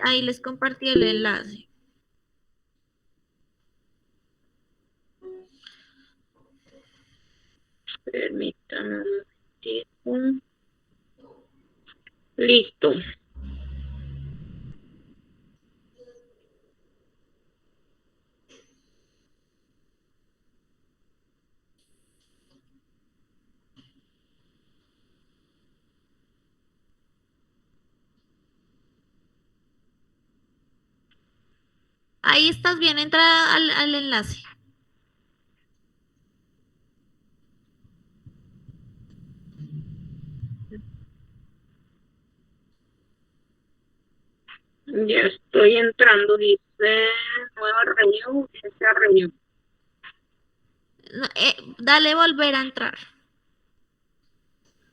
Ahí les compartí el enlace. Permítame un momentito. Listo. Ahí estás bien, entra al enlace. Ya estoy entrando, dice nueva reunión, esa reunión. Dale volver a entrar.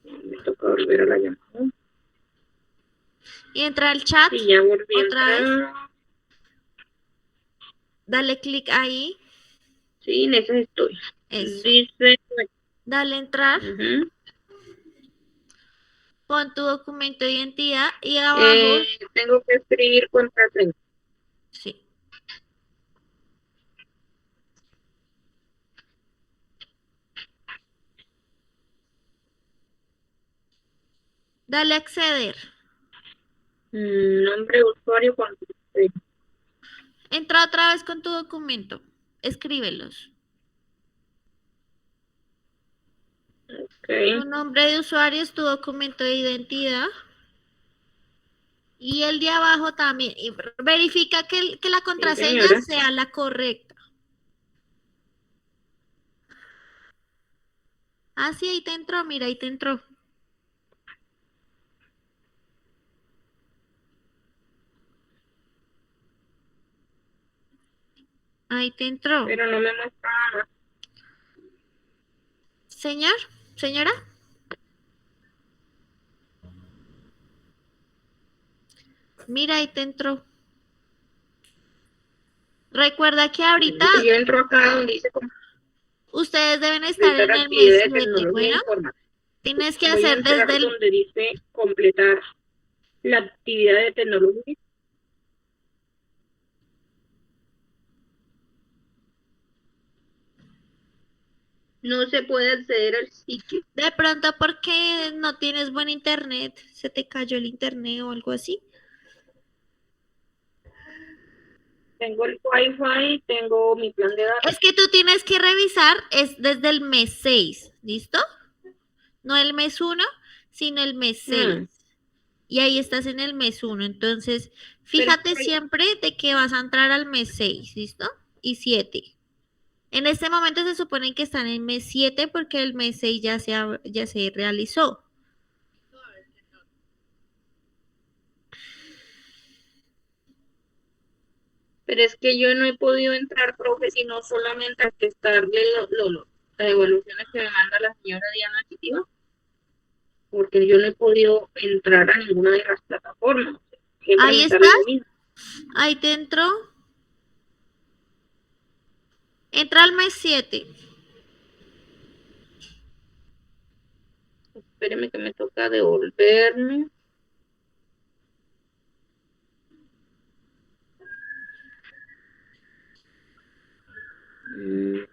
Me toca volver a la llamada. Y entra al chat Sí, ya volví a otra vez. entrar. Dale clic ahí. Sí, en eso estoy. Eso. Dice, Dale a entrar. uh-huh. Pon tu documento de identidad y abajo. Tengo que escribir contraseña. Sí. Dale a acceder. Nombre de usuario, contraseña. Entra otra vez con tu documento. Escríbelos. Tu Ok. nombre de usuario es tu documento de identidad. Y el de abajo también. Y verifica que la Sí, contraseña señora. sea la correcta. Ah, sí, ahí te entró, mira, ahí te entró. Ahí te entró. Pero no me muestra nada. Señor, señora, mira, ahí te entró. Recuerda que ahorita Yo entro acá donde dice ustedes deben estar completar en el mes actividad de 7. tecnología Bueno, informática. tienes que Voy a hacer desde entrar el... donde dice completar la actividad de tecnología. No se puede acceder al sitio. De pronto porque no tienes buen internet, se te cayó el internet o algo así. Tengo el Wi-Fi, tengo mi plan de datos. Es que tú tienes que revisar, es desde el mes 6, ¿listo? No el mes 1, sino el mes 6. Mm, Y ahí estás en el mes 1. Entonces, pero fíjate siempre de que vas a entrar al mes 6, ¿listo? Y 7. En este momento se supone que están en el mes 7 porque el mes 6 ya se realizó. pero es que yo no he podido entrar, profe, sino solamente a testarle las evaluaciones que me manda la señora Diana Chitiva, porque yo no he podido entrar a ninguna de las plataformas. Siempre Ahí me sale estás, lo mismo. ahí te entró. Entra al mes 7. Espéreme que me toca devolverme. Mm,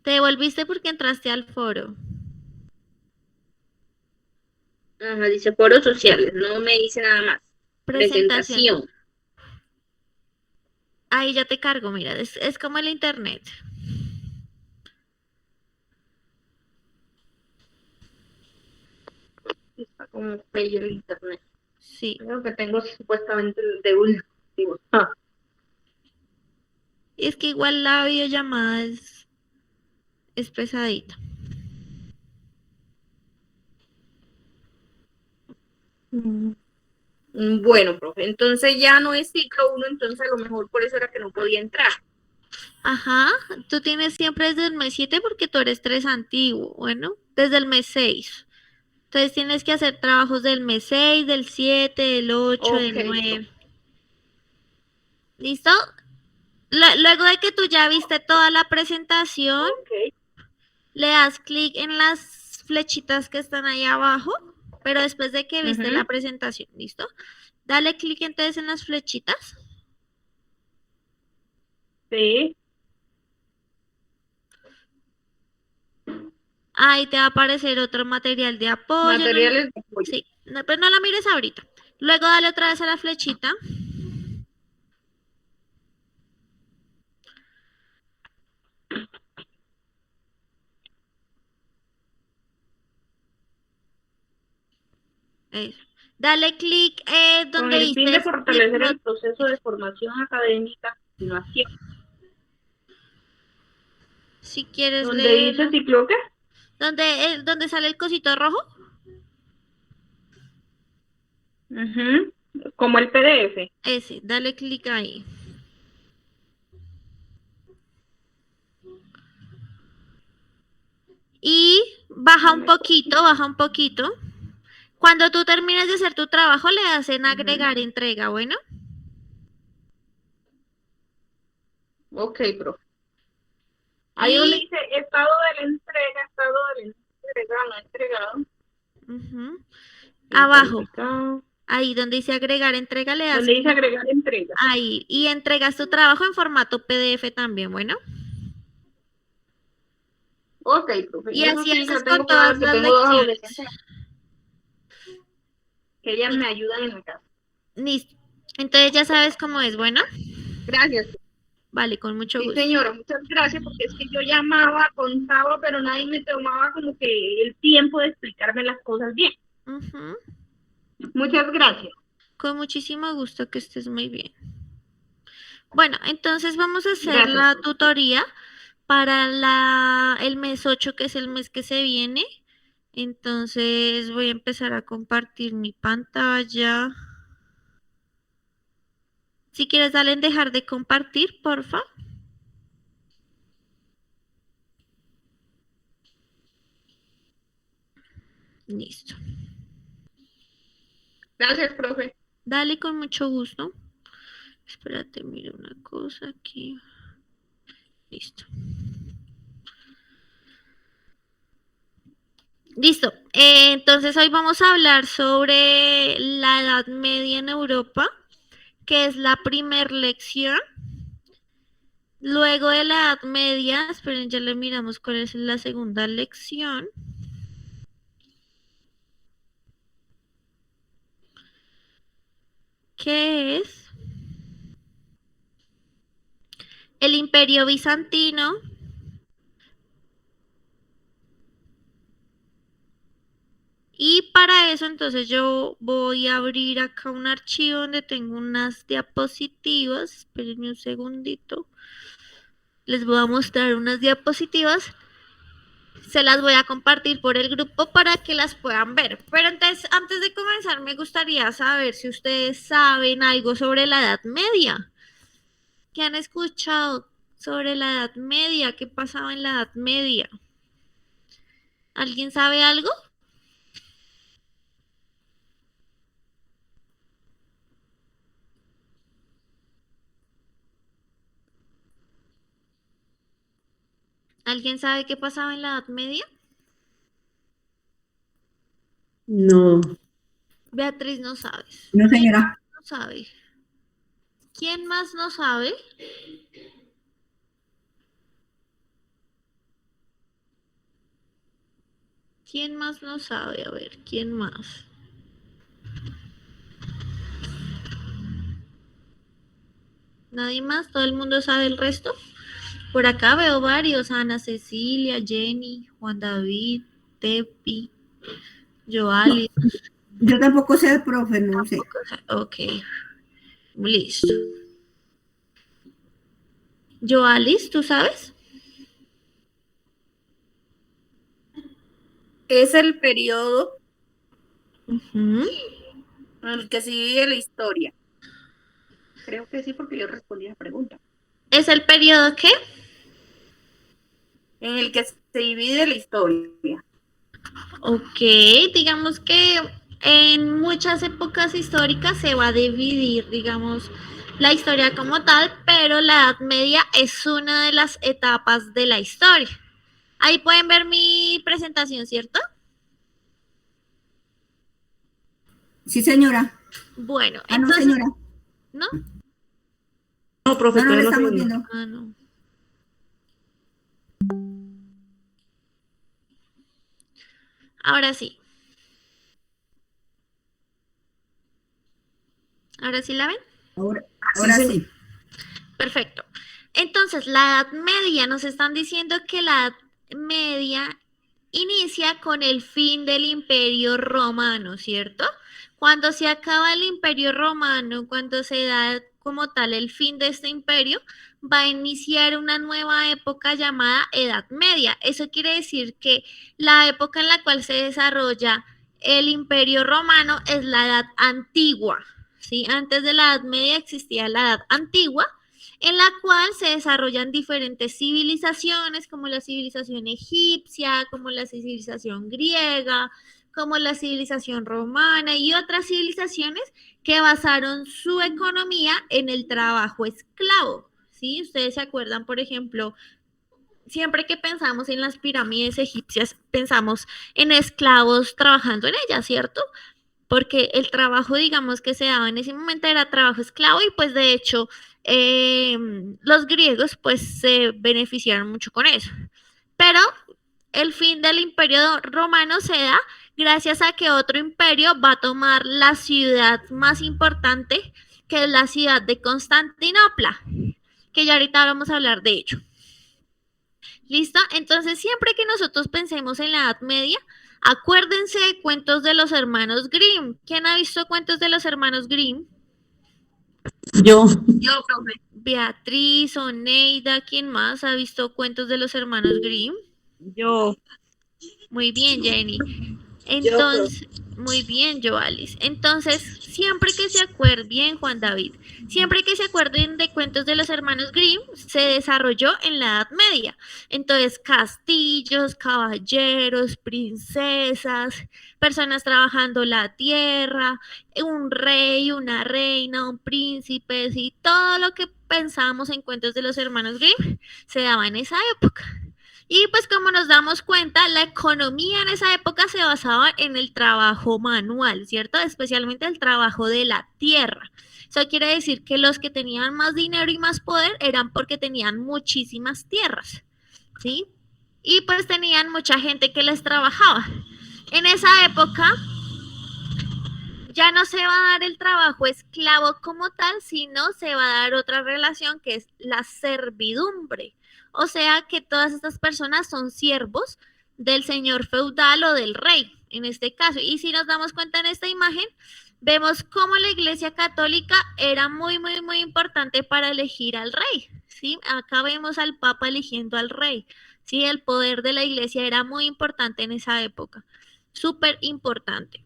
Te devolviste porque entraste al foro. Ajá, dice foros sociales, no me dice nada más. Presentación. Presentación. Ahí ya te cargo, mira, es como el internet. Está como bello el internet. Sí. Creo que tengo supuestamente el de último. Ah, Es que igual la videollamada es pesadita. mm. Bueno, profe, entonces ya no es ciclo uno, entonces a lo mejor por eso era que no podía entrar. Ajá, tú tienes siempre desde el mes 7 porque tú eres 3 antiguo, bueno, desde el mes 6. Entonces tienes que hacer trabajos del mes 6, del 7, del 8, Ok, del profe. 9. ¿Listo? Luego de que tú ya viste toda la presentación, Ok. le das clic en las flechitas que están ahí abajo, pero después de que viste la presentación, ¿listo? Dale clic entonces en las flechitas. Sí. Ahí te va a aparecer otro material de apoyo. Materiales de apoyo. Sí, no, pero no la mires ahorita. Luego dale otra vez a la flechita. Eso. Dale clic Con donde el fin de dice fortalecer el proceso de formación académica, continuación. Si quieres ¿Donde leer. dice ciclo qué? Donde sale el cosito rojo. Como el PDF. Ese, dale clic ahí. Y baja un poquito, baja un poquito. Cuando tú termines de hacer tu trabajo, le das en agregar entrega, ¿bueno? Ok, profe. Ahí donde dice estado de la entrega, no entregado. Abajo. Ahí donde dice agregar entrega, le das. Donde dice agregar entrega. Ahí. Y entregas tu trabajo en formato PDF también, ¿bueno? Ok, profe. Y eso así sí, haces lo tengo con claro, todas que las tengo dos lecciones. adolescentes que ellas me ayudan en la casa. Listo. Entonces ya sabes cómo es, ¿bueno? Gracias. Vale, con mucho gusto. Sí, señora, muchas gracias, porque es que yo llamaba, contaba, pero nadie me tomaba como que el tiempo de explicarme las cosas bien. Muchas gracias. Con muchísimo gusto, que estés muy bien. Bueno, entonces vamos a hacer la tutoría para el mes 8, que es el mes que se viene. Entonces voy a empezar a compartir mi pantalla. Si quieres, dale en dejar de compartir, porfa. Listo. Gracias, profe. Dale, con mucho gusto. Espérate, mira una cosa aquí. Listo. Listo. Entonces hoy vamos a hablar sobre la Edad Media en Europa, que es la primer lección. Luego de la Edad Media, esperen, ya le miramos cuál es la segunda lección. Que es el Imperio Bizantino. Y para eso, entonces yo voy a abrir acá un archivo donde tengo unas diapositivas. Espérenme un segundito. Les voy a mostrar unas diapositivas. Se las voy a compartir por el grupo para que las puedan ver. Pero entonces, antes de comenzar, me gustaría saber si ustedes saben algo sobre la Edad Media. ¿Qué han escuchado sobre la Edad Media? ¿Qué pasaba en la Edad Media? ¿Alguien sabe algo? ¿Alguien sabe qué pasaba en la Edad Media? No. Beatriz, no sabes. No, señora. No sabe. ¿Quién más no sabe? ¿Quién más no sabe? A ver, ¿quién más? ¿Nadie más? ¿Todo el mundo sabe el resto? Por acá veo varios: Ana Cecilia, Jenny, Juan David, Tepi, Joali. Yo tampoco sé, profe, no sé. Ok, listo. Joalis, ¿tú sabes? Es el periodo en el que se vive la historia. Creo que sí, porque yo respondí la pregunta. ¿Es el periodo qué? En el que se divide la historia. Ok, digamos que en muchas épocas históricas se va a dividir, digamos, la historia como tal, pero la Edad Media es una de las etapas de la historia. Ahí pueden ver mi presentación, ¿cierto? Sí, señora. Bueno, Ah, no, entonces, señora. ¿no? No, profe, No, no le todavía no estamos seguimos. viendo. Ah, no. Ahora sí. ¿Ahora sí la ven? Ahora señor. sí. Perfecto. Entonces, la Edad Media, nos están diciendo que la Edad Media inicia con el fin del Imperio Romano, ¿cierto? Cuando se acaba el Imperio Romano, cuando se da como tal el fin de este imperio, va a iniciar una nueva época llamada Edad Media. Eso quiere decir que la época en la cual se desarrolla el Imperio Romano es la Edad Antigua, ¿sí? Antes de la Edad Media existía la Edad Antigua, en la cual se desarrollan diferentes civilizaciones, como la civilización egipcia, como la civilización griega, como la civilización romana y otras civilizaciones que basaron su economía en el trabajo esclavo. ¿Sí? Ustedes se acuerdan, por ejemplo, siempre que pensamos en las pirámides egipcias, pensamos en esclavos trabajando en ellas, ¿cierto? Porque el trabajo, digamos, que se daba en ese momento era trabajo esclavo y pues de hecho los griegos pues se beneficiaron mucho con eso. Pero el fin del imperio romano se da gracias a que otro imperio va a tomar la ciudad más importante, que es la ciudad de Constantinopla, que ya ahorita vamos a hablar de ello. ¿Listo? Entonces, siempre que nosotros pensemos en la Edad Media, acuérdense de cuentos de los hermanos Grimm. ¿Quién ha visto cuentos de los hermanos Grimm? Yo. Yo, profe. Beatriz, Oneida, ¿quién más ha visto cuentos de los hermanos Grimm? Yo. Muy bien, Jenny. Yo, profe. Entonces, muy bien, Joalis. Entonces, siempre que se acuerden, bien, Juan David, siempre que se acuerden de cuentos de los hermanos Grimm, se desarrolló en la Edad Media. Entonces, castillos, caballeros, princesas, personas trabajando la tierra, un rey, una reina, un príncipe, y todo lo que pensábamos en cuentos de los hermanos Grimm se daba en esa época. Y pues como nos damos cuenta, la economía en esa época se basaba en el trabajo manual, ¿cierto? Especialmente el trabajo de la tierra. Eso quiere decir que los que tenían más dinero y más poder eran porque tenían muchísimas tierras, ¿sí? Y pues tenían mucha gente que les trabajaba. En esa época ya no se va a dar el trabajo esclavo como tal, sino se va a dar otra relación que es la servidumbre. O sea que todas estas personas son siervos del señor feudal o del rey, en este caso. Y si nos damos cuenta en esta imagen, vemos cómo la Iglesia Católica era muy, muy, muy importante para elegir al rey. ¿Sí? Acá vemos al Papa eligiendo al rey. ¿Sí? El poder de la Iglesia era muy importante en esa época. Súper importante.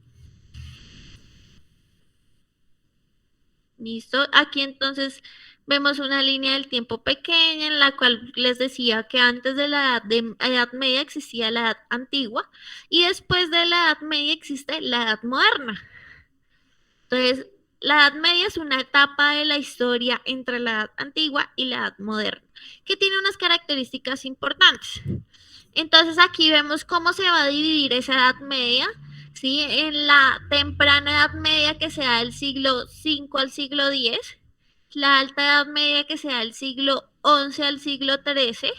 ¿Listo? Aquí entonces vemos una línea del tiempo pequeña en la cual les decía que antes de Edad Media existía la Edad Antigua y después de la Edad Media existe la Edad Moderna. Entonces, la Edad Media es una etapa de la historia entre la Edad Antigua y la Edad Moderna, que tiene unas características importantes. Entonces, aquí vemos cómo se va a dividir esa Edad Media, ¿sí? En la temprana Edad Media que se da del siglo V al siglo X, la Alta Edad Media que se da del siglo XI al siglo XIII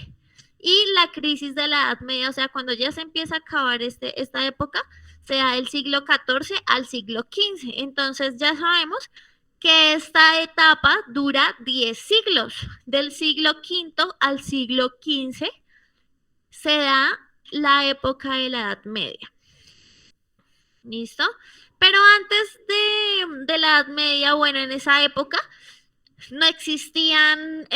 y la crisis de la Edad Media, o sea, cuando ya se empieza a acabar esta época, se da del siglo XIV al siglo XV. Entonces ya sabemos que esta etapa dura 10 siglos, del siglo V al siglo XV se da la época de la Edad Media. ¿Listo? Pero antes de la Edad Media, bueno, en esa época no existían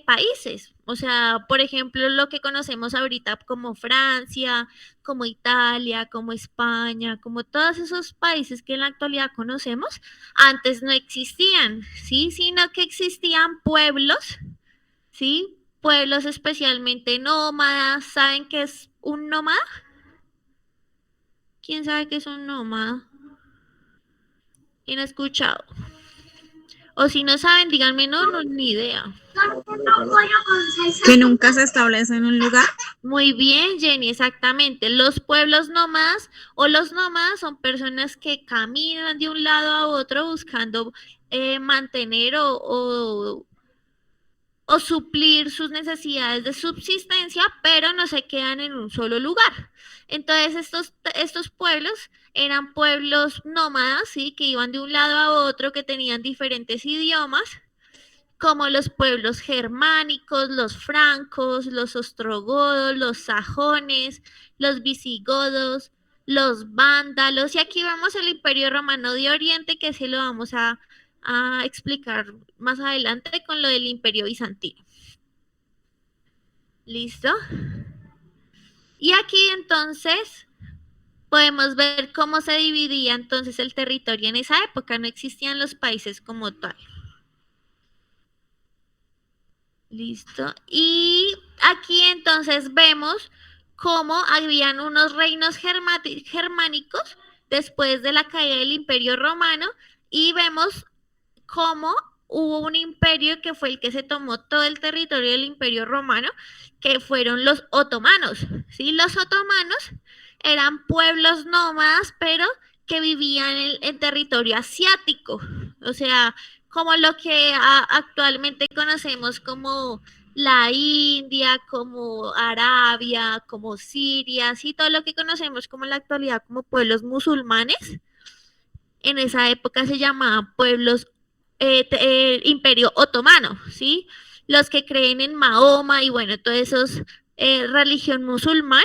países. O sea, por ejemplo, lo que conocemos ahorita como Francia, como Italia, como España, como todos esos países que en la actualidad conocemos, antes no existían, ¿sí? Sino que existían pueblos, ¿sí? Pueblos especialmente nómadas. ¿Saben qué es un nómada? ¿Quién sabe qué es un nómada? ¿Quién ha escuchado? O si no saben, díganme, no, ni idea. Que nunca se establece en un lugar. Muy bien, Jenny, exactamente. Los pueblos nómadas o los nómadas son personas que caminan de un lado a otro buscando mantener o suplir sus necesidades de subsistencia, pero no se quedan en un solo lugar. Entonces, estos pueblos eran pueblos nómadas, ¿sí? Que iban de un lado a otro, que tenían diferentes idiomas, como los pueblos germánicos, los francos, los ostrogodos, los sajones, los visigodos, los vándalos, y aquí vemos el Imperio Romano de Oriente, que se lo vamos a explicar más adelante con lo del Imperio Bizantino. ¿Listo? Y aquí entonces podemos ver cómo se dividía entonces el territorio en esa época, no existían los países como tal. Listo. Y aquí entonces vemos cómo habían unos reinos germánicos después de la caída del Imperio Romano y vemos cómo hubo un imperio que fue el que se tomó todo el territorio del Imperio Romano, que fueron los otomanos, ¿sí? Los otomanos eran pueblos nómadas, pero que vivían en territorio asiático, o sea, como lo que actualmente conocemos como la India, como Arabia, como Siria, sí, todo lo que conocemos como en la actualidad como pueblos musulmanes, en esa época se llamaban pueblos Imperio Otomano, ¿sí? Los que creen en Mahoma y bueno, todos esos religión musulmán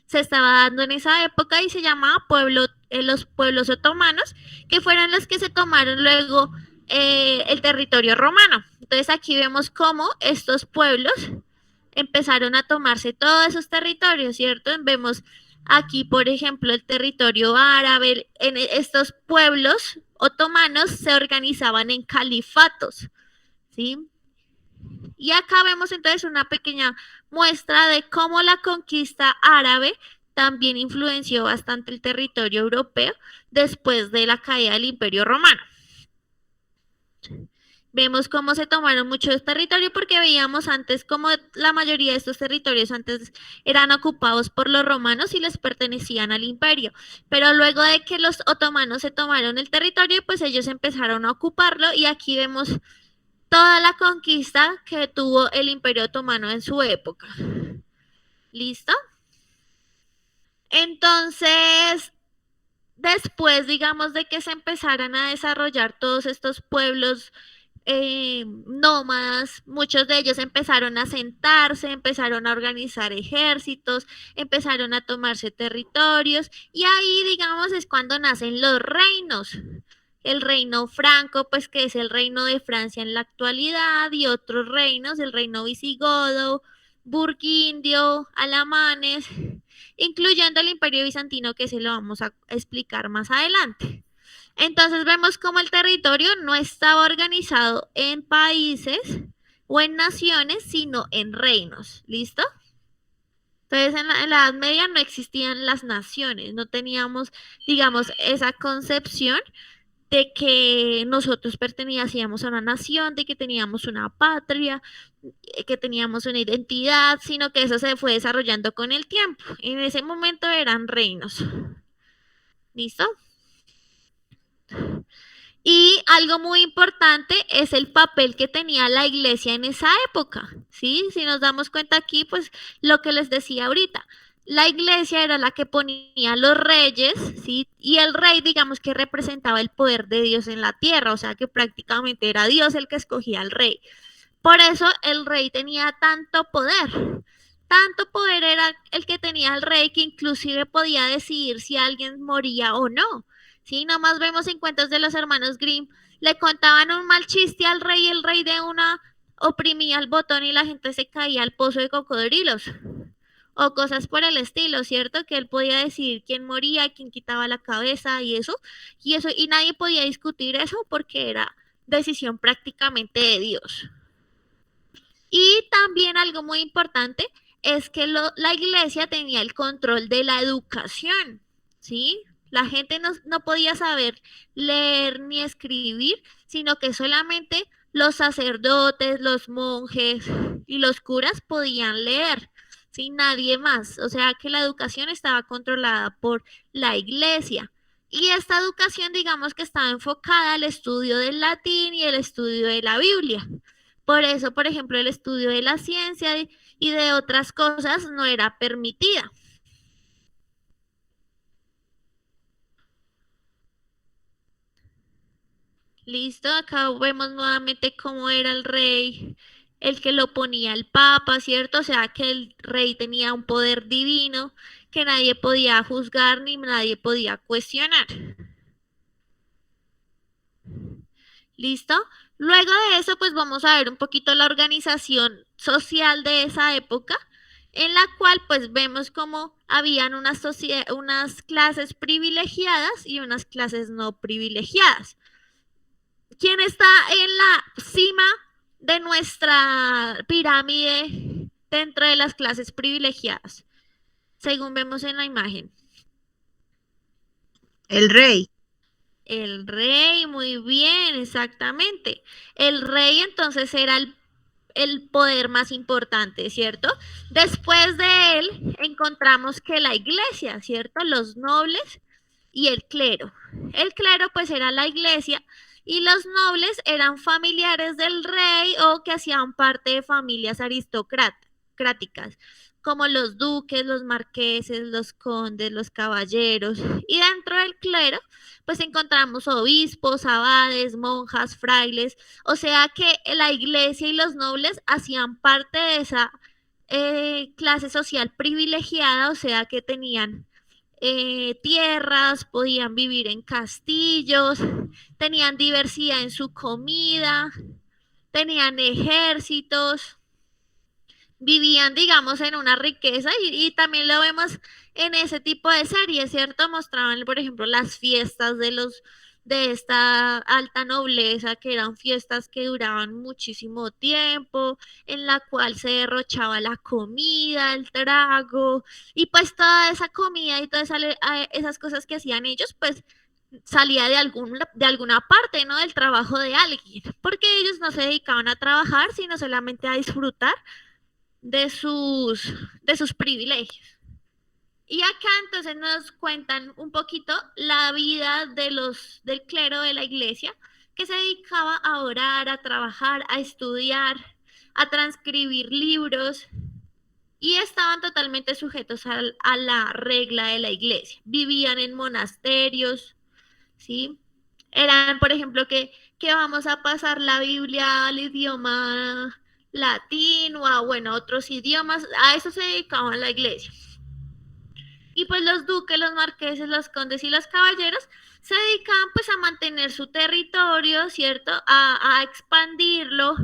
se estaba dando en esa época y se llamaba los pueblos otomanos, que fueron los que se tomaron luego el territorio romano. Entonces aquí vemos cómo estos pueblos empezaron a tomarse todos esos territorios, ¿cierto? Vemos aquí, por ejemplo, el territorio árabe, en estos pueblos otomanos se organizaban en califatos, ¿sí? Y acá vemos entonces una pequeña muestra de cómo la conquista árabe también influenció bastante el territorio europeo después de la caída del Imperio Romano. Vemos cómo se tomaron muchos territorios porque veíamos antes como la mayoría de estos territorios antes eran ocupados por los romanos y les pertenecían al imperio. Pero luego de que los otomanos se tomaron el territorio, pues ellos empezaron a ocuparlo y aquí vemos toda la conquista que tuvo el Imperio Otomano en su época. ¿Listo? Entonces, después, digamos, de que se empezaran a desarrollar todos estos pueblos nómadas, muchos de ellos empezaron a sentarse, empezaron a organizar ejércitos, empezaron a tomarse territorios y ahí, digamos, es cuando nacen los reinos. El reino franco, pues que es el reino de Francia en la actualidad, y otros reinos, el reino visigodo, burgundio, alamanes, incluyendo el imperio bizantino, que se lo vamos a explicar más adelante. Entonces vemos cómo el territorio no estaba organizado en países o en naciones, sino en reinos. ¿Listo? Entonces en la Edad Media no existían las naciones, no teníamos, digamos, esa concepción de que nosotros pertenecíamos a una nación, de que teníamos una patria, que teníamos una identidad, sino que eso se fue desarrollando con el tiempo. En ese momento eran reinos. ¿Listo? Y algo muy importante es el papel que tenía la iglesia en esa época, ¿sí? Si nos damos cuenta aquí, pues lo que les decía ahorita, la iglesia era la que ponía a los reyes, ¿sí? Y el rey, digamos que representaba el poder de Dios en la tierra, o sea que prácticamente era Dios el que escogía al rey. Por eso el rey tenía tanto poder era el que tenía el rey que inclusive podía decidir si alguien moría o no. Sí, nomás vemos en cuentos de los hermanos Grimm, le contaban un mal chiste al rey, el rey de una oprimía el botón y la gente se caía al pozo de cocodrilos. O cosas por el estilo, ¿cierto? Que él podía decidir quién moría, quién quitaba la cabeza y nadie podía discutir eso porque era decisión prácticamente de Dios. Y también algo muy importante es que la iglesia tenía el control de la educación, ¿sí? La gente no podía saber leer ni escribir, sino que solamente los sacerdotes, los monjes y los curas podían leer, ¿sí? Nadie más. O sea que la educación estaba controlada por la iglesia. Y esta educación, digamos que estaba enfocada al estudio del latín y el estudio de la Biblia. Por eso, por ejemplo, el estudio de la ciencia y de otras cosas no era permitida. Listo, acá vemos nuevamente cómo era el rey, el que lo ponía el papa, ¿cierto? O sea, que el rey tenía un poder divino que nadie podía juzgar ni nadie podía cuestionar. ¿Listo? Luego de eso, pues vamos a ver un poquito la organización social de esa época, en la cual pues vemos cómo habían unas clases privilegiadas y unas clases no privilegiadas. ¿Quién está en la cima de nuestra pirámide dentro de las clases privilegiadas? Según vemos en la imagen. El rey. El rey, muy bien, exactamente. El rey entonces era el poder más importante, ¿cierto? Después de él encontramos que la iglesia, ¿cierto? Los nobles y el clero. El clero pues era la iglesia y los nobles eran familiares del rey o que hacían parte de familias aristocráticas, como los duques, los marqueses, los condes, los caballeros. Y dentro del clero pues encontramos obispos, abades, monjas, frailes, o sea que la iglesia y los nobles hacían parte de esa clase social privilegiada, o sea que tenían tierras, podían vivir en castillos, tenían diversidad en su comida, tenían ejércitos, vivían, digamos, en una riqueza y también lo vemos en ese tipo de series, ¿cierto? Mostraban, por ejemplo, las fiestas de esta alta nobleza, que eran fiestas que duraban muchísimo tiempo, en la cual se derrochaba la comida, el trago, y pues toda esa comida y todas esas cosas que hacían ellos, pues salía de alguna parte, ¿no? Del trabajo de alguien, porque ellos no se dedicaban a trabajar, sino solamente a disfrutar de sus privilegios. Y acá entonces nos cuentan un poquito la vida del clero de la iglesia, que se dedicaba a orar, a trabajar, a estudiar, a transcribir libros, y estaban totalmente sujetos a la regla de la iglesia. Vivían en monasterios, ¿sí? Eran, por ejemplo, que vamos a pasar la Biblia al idioma latín o a, bueno, otros idiomas, a eso se dedicaba la iglesia. Y pues los duques, los marqueses, los condes y los caballeros se dedicaban pues a mantener su territorio, ¿cierto? A expandirlo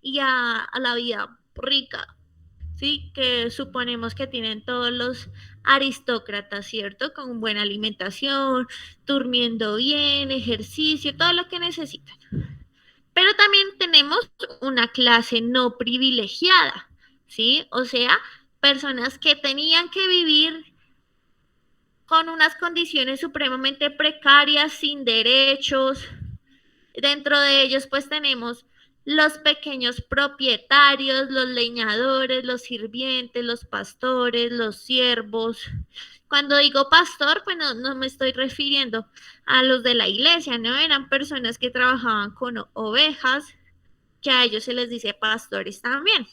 y a la vida rica, ¿sí? Que suponemos que tienen todos los aristócratas, ¿cierto? Con buena alimentación, durmiendo bien, ejercicio, todo lo que necesitan. Pero también tenemos una clase no privilegiada, ¿sí? O sea, personas que tenían que vivir con unas condiciones supremamente precarias, sin derechos. Dentro de ellos, pues tenemos los pequeños propietarios, los leñadores, los sirvientes, los pastores, los siervos. Cuando digo pastor, pues no me estoy refiriendo a los de la iglesia, ¿no? Eran personas que trabajaban con ovejas, que a ellos se les dice pastores también.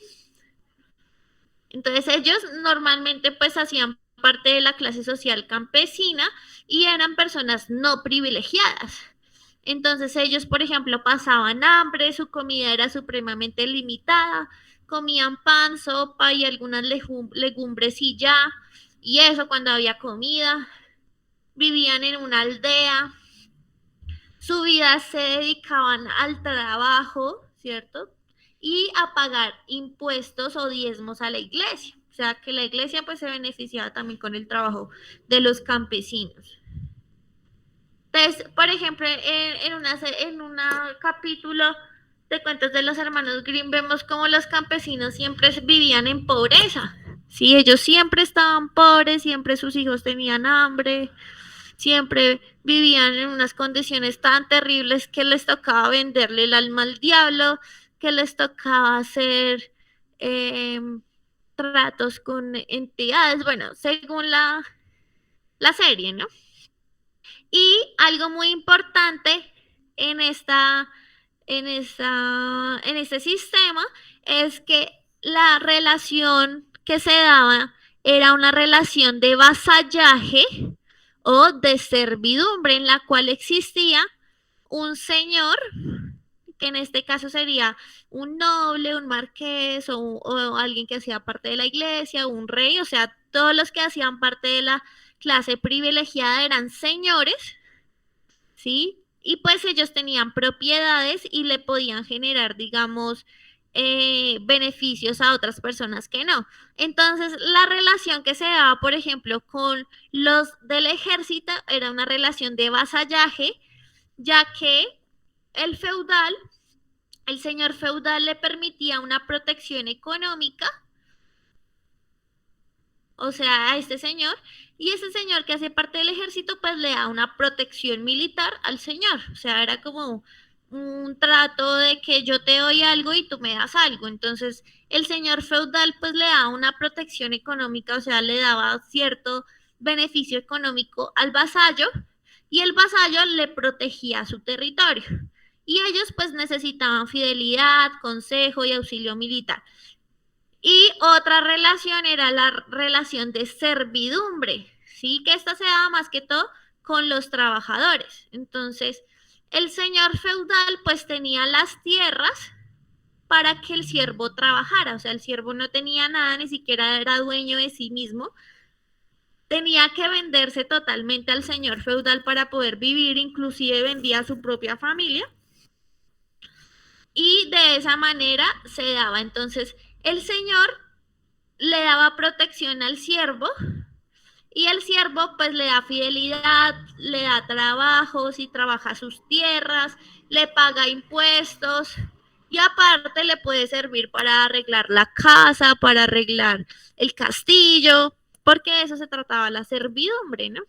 Entonces ellos normalmente pues hacían parte de la clase social campesina y eran personas no privilegiadas. Entonces ellos, por ejemplo, pasaban hambre, su comida era supremamente limitada, comían pan, sopa y algunas legumbres y ya, y eso cuando había comida. Vivían en una aldea, su vida se dedicaban al trabajo, ¿cierto? Y a pagar impuestos o diezmos a la iglesia. O sea, que la iglesia pues se beneficiaba también con el trabajo de los campesinos. Entonces, por ejemplo, en un capítulo de Cuentos de los Hermanos Grimm vemos cómo los campesinos siempre vivían en pobreza. Sí, ellos siempre estaban pobres, siempre sus hijos tenían hambre, siempre vivían en unas condiciones tan terribles que les tocaba venderle el alma al diablo, que les tocaba hacer tratos con entidades, bueno, según la serie, ¿no? Y algo muy importante en este sistema es que la relación que se daba era una relación de vasallaje o de servidumbre en la cual existía un señor, que en este caso sería un noble, un marqués o alguien que hacía parte de la iglesia, un rey, o sea, todos los que hacían parte de la clase privilegiada eran señores, ¿sí? Y pues ellos tenían propiedades y le podían generar, digamos, beneficios a otras personas que no. Entonces, la relación que se daba, por ejemplo, con los del ejército era una relación de vasallaje, ya que el feudal, el señor feudal le permitía una protección económica, o sea, a este señor, y ese señor que hace parte del ejército, pues le da una protección militar al señor, o sea, era como un trato de que yo te doy algo y tú me das algo, entonces el señor feudal pues le da una protección económica, o sea, le daba cierto beneficio económico al vasallo, y el vasallo le protegía su territorio, y ellos pues necesitaban fidelidad, consejo y auxilio militar. Y otra relación era la relación de servidumbre, ¿sí? Que esta se daba más que todo con los trabajadores. Entonces, el señor feudal pues tenía las tierras para que el siervo trabajara, o sea, el siervo no tenía nada, ni siquiera era dueño de sí mismo, tenía que venderse totalmente al señor feudal para poder vivir, inclusive vendía a su propia familia, y de esa manera se daba. Entonces, el señor le daba protección al siervo y el siervo pues le da fidelidad, le da trabajo, si trabaja sus tierras, le paga impuestos y aparte le puede servir para arreglar la casa, para arreglar el castillo, porque de eso se trataba la servidumbre, ¿no?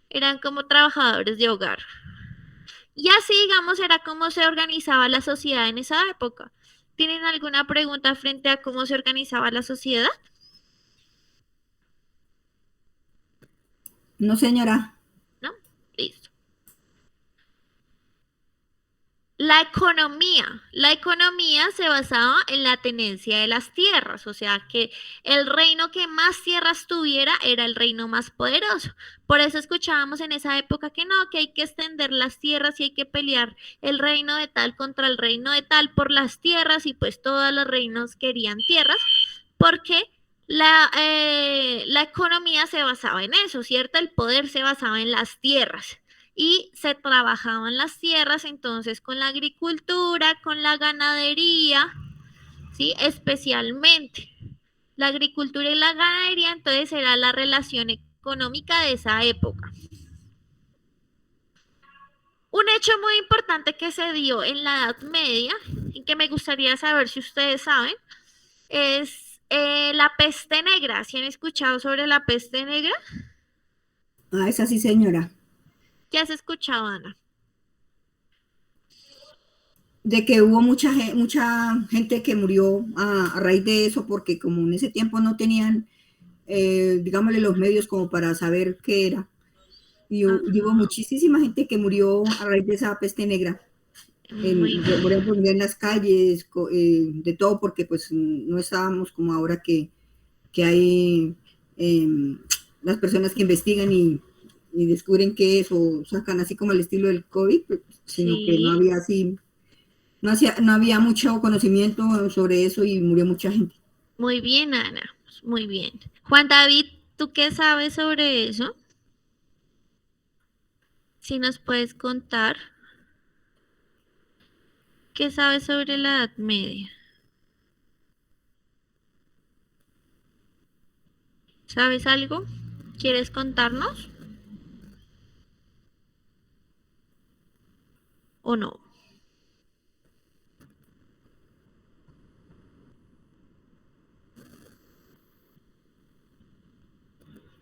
Eran como trabajadores de hogar. Y así, digamos, era como se organizaba la sociedad en esa época. ¿Tienen alguna pregunta frente a cómo se organizaba la sociedad? No, señora. ¿No? Listo. La economía se basaba en la tenencia de las tierras, o sea que el reino que más tierras tuviera era el reino más poderoso. Por eso escuchábamos en esa época que no, que hay que extender las tierras y hay que pelear el reino de tal contra el reino de tal por las tierras y pues todos los reinos querían tierras porque la economía se basaba en eso, ¿cierto? El poder se basaba en las tierras y se trabajaban las tierras entonces con la agricultura, con la ganadería, ¿sí? Especialmente la agricultura y la ganadería, entonces era la relación económica de esa época. Un hecho muy importante que se dio en la Edad Media y que me gustaría saber si ustedes saben es la peste negra. ¿Sí han escuchado sobre la peste negra? Ah, esa sí, señora. ¿Qué has escuchado, Ana? De que hubo mucha gente que murió a raíz de eso, porque como en ese tiempo no tenían, digámosle, los medios como para saber qué era. Y hubo muchísima gente que murió a raíz de esa peste negra. Muy Por bien. ejemplo, en las calles, de todo, porque pues no estábamos como ahora que hay las personas que investigan y descubren qué es o sacan así como el estilo del COVID, sino que no Sí, había así, no había mucho conocimiento sobre eso y murió mucha gente. muy bien, Ana. Muy bien. Juan David, ¿tú qué sabes sobre eso? Si nos puedes contar, ¿qué sabes sobre la Edad Media? ¿Sabes algo? ¿Quieres contarnos o no?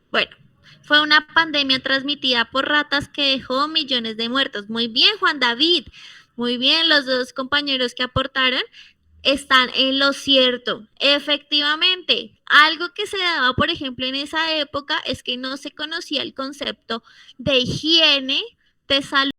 Bueno, Fue una pandemia transmitida por ratas que dejó millones de muertos. Muy bien, Juan David. Muy bien, los dos compañeros que aportaron están en lo cierto. Efectivamente, algo que se daba, por ejemplo, en esa época es que no se conocía el concepto de higiene, de salud.